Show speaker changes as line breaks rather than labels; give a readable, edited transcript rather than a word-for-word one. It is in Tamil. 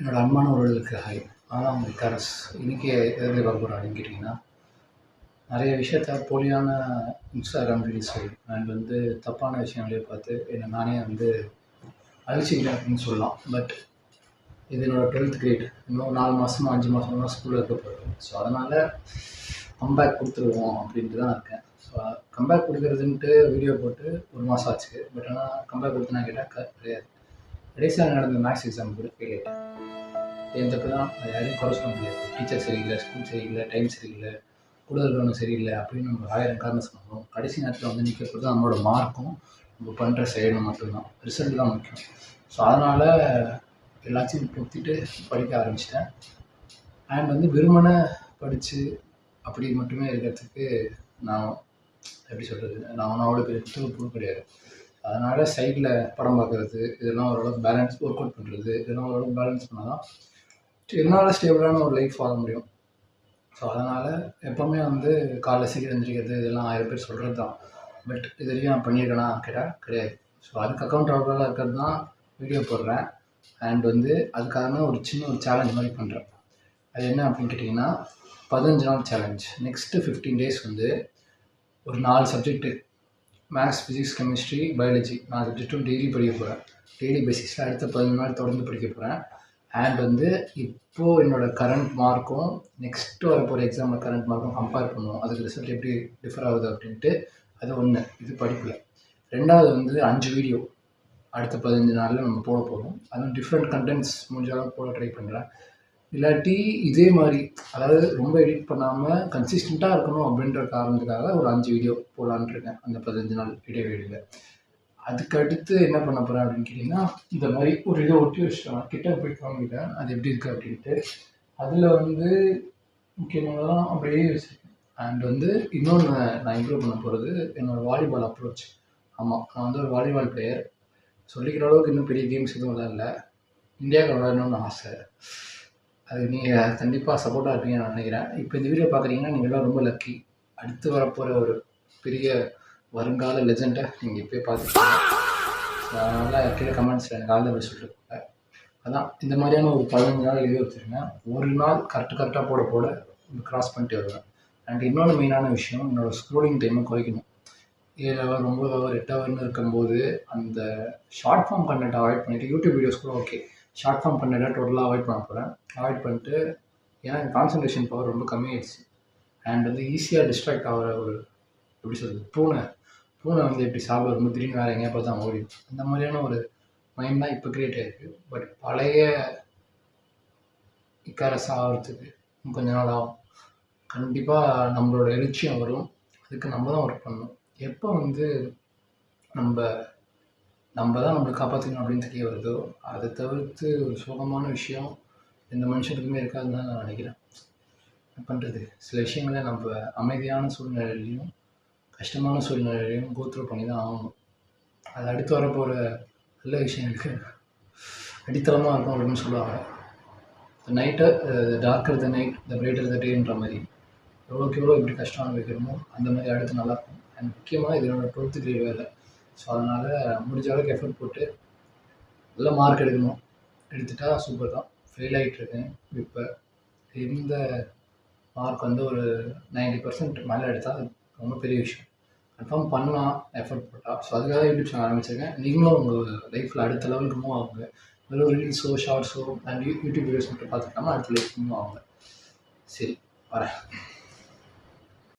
என்னோட அன்பான உறவுகளுக்கு ஹாய். நான் உங்கள் கரஸ். இன்றைக்கி எதை பார்க்க போகிறோம் அப்படின்னு கேட்டிங்கன்னா, நிறைய விஷயத்த போலியான இன்ஸ்டாகிராம் ரீல்ஸு அண்ட் தப்பான விஷயங்களையும் பார்த்து என்னை நானே அழிச்சிக்கிட்டேன் அப்படின்னு சொல்லலாம். பட் இது என்னோடய 12th கிரேட். இன்னும் 4 மாதமோ 5 மாதமோ தான் ஸ்கூலில் இருக்க போகிறோம். ஸோ அதனால் கம்பேக் கொடுத்துருவோம் அப்படின்ட்டு தான் இருக்கேன். ஸோ கம்பேக் கொடுக்குறதுன்ட்டு வீடியோ போட்டு 1 மாதம் ஆச்சு. பட் ஆனால் கம்பேக் கொடுத்து கேட்டால் கிடையாது. கடைசியாக நடந்த மேக்ஸ் எக்ஸாம் கூட ஃபெயில் ஆகிட்டேன். என் தப்பு தான். அது யாரையும் குறை சொல்ல முடியாது. டீச்சர் சரியில்லை, ஸ்கூல் சரியில்லை, டைம் சரியில்லை, கூட இருக்கிறவங்க சரியில்லை அப்படின்னு நம்ம 1000 காரணம் சொல்லுவோம். கடைசி நேரத்தில் நிற்கிறது நம்மளோட மார்க்கும் நம்ம பண்ணுற செயலும் மட்டும்தான். ரிசல்ட் தான் முக்கியம். ஸோ அதனால் எல்லாத்தையும் பொத்திட்டு படிக்க ஆரம்பிச்சிட்டேன். அண்ட் வெறுமனை படித்து அப்படி மட்டுமே இருக்கிறதுக்கு நான் எப்படி சொல்கிறது, நான் அவ்வளோ பெரிய புத்தகம் கிடையாது. அதனால் சைடில் படம் பார்க்குறது, இதெல்லாம் ஓரளவுக்கு பேலன்ஸ் ஒர்க் அவுட் பண்ணுறது, இதெல்லாம் ஓரளவுக்கு பேலன்ஸ் பண்ணால் தான் என்னால் ஸ்டேபிளான ஒரு லைஃப் வாழ முடியும். ஸோ அதனால் எப்போவுமே காலைல சீக்கிரம் எழுந்திரிக்கிறது இதெல்லாம் 1000 பேர் சொல்கிறது தான். பட் இது வரைக்கும் நான் பண்ணியிருக்கேனா கேட்டால் கிடையாது. ஸோ அதுக்கு அக்கௌண்டபிளாக இருக்கிறது தான் வீடியோ போடுறேன். அண்ட் அதுக்காக ஒரு சின்ன சேலஞ்ச் மாதிரி பண்ணுறேன். அது என்ன அப்படின்னு கேட்டிங்கன்னா, 15 நாள் சேலஞ்ச். நெக்ஸ்ட்டு 15 டேஸ் ஒரு 4 subject, maths, physics, chemistry, biology 4 சப்ஜெக்ட்டும் டெய்லி படிக்க போகிறேன். டெய்லி பேசிக்ஸில் அடுத்த 15 நாள் தொடர்ந்து படிக்க போகிறேன். அண்ட் இப்போது என்னோடய கரண்ட் மார்க்கும் நெக்ஸ்ட்டு வரப்போகிற எக்ஸாமில் கரண்ட் மார்க்கும் கம்பேர் பண்ணுவோம். அதுக்கு ரிசல்ட் எப்படி டிஃபர் ஆகுது அப்படின்ட்டு. அது ஒன்று. இது படிப்பில். 2வது 5 வீடியோ அடுத்த 15 நாளில் நம்ம போட போகிறோம். அதுவும் டிஃப்ரெண்ட் கண்டென்ட்ஸ் முடிஞ்சாலும் போட ட்ரை பண்ணுறேன். இல்லாட்டி இதே மாதிரி, அதாவது ரொம்ப எடிட் பண்ணாமல் கன்சிஸ்டண்ட்டாக இருக்கணும் அப்படின்ற காரணத்துக்காக ஒரு 5 வீடியோ போடலான்ட்டு இருக்கேன் அந்த 15 நாள் இடைவெளியில். அதுக்கு அடுத்து என்ன பண்ண போகிறேன் அப்படின்னு கேட்டிங்கன்னா, இந்த மாதிரி ஒரு இதை ஒட்டி வச்சுட்டேன். கிட்ட போய் காமிக்கிட்டேன் அது எப்படி இருக்குது அப்படின்ட்டு. அதில் முக்கியமானதான் அப்படியே வச்சுருக்கேன். அண்ட் இன்னொன்று நான் இம்ப்ரூவ் பண்ண போகிறது என்னோடய வாலிபால் அப்ரோச். ஆமாம், நான் ஒரு வாலிபால் பிளேயர். சொல்லிக்கிற அளவுக்கு இன்னும் பெரிய கேம்ஸ் எதுவும் விளையாடல. இந்தியாவுக்கு விளையாடணும்னு ஆசை. அது நீங்கள் கண்டிப்பாக சப்போர்ட்டாக இருப்பீங்கன்னு நான் நினைக்கிறேன். இப்போ இந்த வீடியோ பார்க்குறீங்கன்னா நீங்கள்லாம் ரொம்ப லக்கி. அடுத்து வரப்போகிற ஒரு பெரிய வருங்கால லெஜெண்டை நீங்கள் இப்போயே பார்த்துருக்கீங்க. அதனால் கீழே கமெண்ட்ஸில் எனக்கு ஆல் தி பெஸ்ட் சொல்லிருக்கோங்க. அதான் இந்த மாதிரியான ஒரு 15 நாள் இது வச்சுருக்கேன். ஒரு நாள் கரெக்டாக போட க்ராஸ் பண்ணிட்டு வருவேன். அண்ட் இன்னொன்று மெயினான விஷயம், என்னோடய ஸ்க்ரோலிங் டைமை குறைக்கணும். 7 ஹவர் 9 ஹவர் 8 ஹவர்னு இருக்கும்போது அந்த ஷார்ட் ஃபார்ம் கண்டென்ட் அவாய்ட் பண்ணிவிட்டு, யூடியூப் வீடியோஸ் கூட ஓகே, ஷார்ட் ஃபார்ம் கண்டென்ட்டை டோட்டலாக அவாய்ட் பண்ண போகிறேன். அவாய்ட் பண்ணிட்டு, ஏன்னா எனக்கு கான்சன்ட்ரேஷன் பவர் ரொம்ப கம்மியாயிடுச்சு. அண்ட் ஈஸியாக டிஸ்ட்ராக்ட் ஆகிற ஒரு எப்படி சொல்கிறது, பூனை எப்படி சாப்பிட ரொம்ப திடீர்னு வேறு எங்கேயா பார்த்தா ஓடிடும். அந்த மாதிரியான ஒரு மைண்ட் தான் இப்போ க்ரியேட் ஆகிருக்கு. பட் பழைய இக்காரஸ் ஆகிறதுக்கு கொஞ்ச நாள் ஆகும். கண்டிப்பாக நம்மளோட எழுச்சியம் வரும். அதுக்கு நம்ம தான் ஒர்க் பண்ணணும். எப்போ நம்ம தான் நம்மளை காப்பாற்றிக்கணும் அப்படின்னு தெரிய வருதோ, அதை தவிர்த்து ஒரு சோகமான விஷயம் எந்த மனுஷனுக்குமே இருக்காதுன்னு தான் நான் நினைக்கிறேன். என்ன பண்ணுறது, சில விஷயங்களை நம்ம அமைதியான சூழ்நிலையிலையும் கஷ்டமான சூழ்நிலையிலையும் கோத்ரூ பண்ணி தான் ஆகணும். அது அடுத்து வரப்போகிற நல்ல விஷயங்களுக்கு அடித்தளமாக இருக்கும் அப்படின்னு சொல்லுவாங்க. நைட்டை darker the night the brighter the டேன்ற மாதிரி எவ்வளோக்கு எவ்வளோ எப்படி கஷ்டம் அனுபவிக்கிறோமோ அந்த மாதிரி அடுத்து நல்லாயிருக்கும். அண்ட் முக்கியமாக இது என்னோடய 12th கிரேட் வேலை. ஸோ அதனால் முடிஞ்ச அளவுக்கு எஃபர்ட் போட்டு நல்ல மார்க் எடுக்கணும். எடுத்துட்டா சூப்பர் தான். ஃபெயில் ஆகிட்டுருக்கேன். இப்போ இந்த மார்க் ஒரு 90% மேலே எடுத்தால் ரொம்ப பெரிய விஷயம். கன்ஃபார்ம் பண்ணலாம் எஃபர்ட் போட்டால். ஸோ அதுக்காக யூடியூப் சேனல் ஆரம்பிச்சிருக்கேன். நீங்களும் உங்கள் லைஃப்பில் அடுத்த லெவலுக்கு மூவ் ஆகுங்க. வெறும் ரீல்ஸோ ஷார்ட்ஸோ அண்ட் யூடியூப் வீடியோஸ் மட்டும் பார்த்துக்காம அடுத்த லைஃப் மூவ் ஆகுங்க. சரி, வரேன்.